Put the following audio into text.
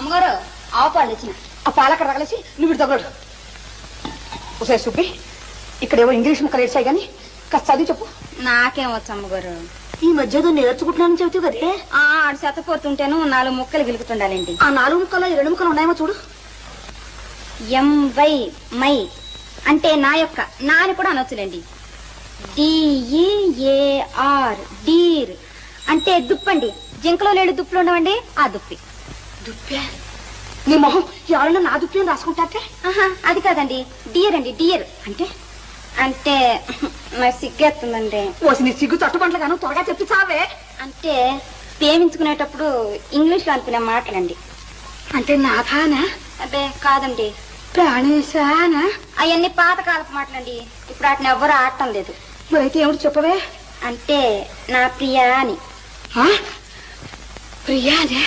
అమ్మగారు ఆవు పాలు తెచ్చిన. ఆ పాలక్కడ తగలేసి నువ్వు తగలడు. ఒకసారి సుబ్బి, ఇక్కడేవో ఇంగ్లీష్ ముక్కలు ఏడ్చాయి కానీ కాస్త చదివి చెప్పు. నాకేం వచ్చు అమ్మగారు. ఈ మధ్యలో నేర్చుకుంటున్నానని చెబుతావు కదే. ఆడు చెత్తపోతుంటేను 4 ముక్కలు గిలుకుతుండాలండి. ఆ 4 ముక్కల్లో 2 ముక్కలు ఉన్నాయేమో చూడు. ఎంవై మై అంటే నా యొక్క, నా అని కూడా అనొచ్చులేండి. DEAR డీర్ అంటే దుప్పండి. జింకలో లేడు దుప్పులు ఉండవండి, ఆ దుప్పి. దుప్పే? నీ మొహం ఎవరైనా నా దుప్పి అని రాసుకుంటాటే? అది కాదండి, డియర్ అండి. డియర్ అంటే అంటే నాకు సిగ్గేస్తుందండి. ఓసి నీ సిగ్గు తట్టుబంట్ల గాను త్వరగా చెప్పి చావే. అంటే ప్రేమించుకునేటప్పుడు ఇంగ్లీష్ లో అనుకునే మాటలండి. అంటే నాథానా? అదే కాదండి, ప్రాణేశానా? అవన్నీ పాతకాలపు మాటలండి. ఇప్పుడు వాటిని ఎవ్వరూ ఆడటం లేదు. అయితే ఏమిటి చెప్పవే? అంటే నా ప్రియా అని. ప్రియానే?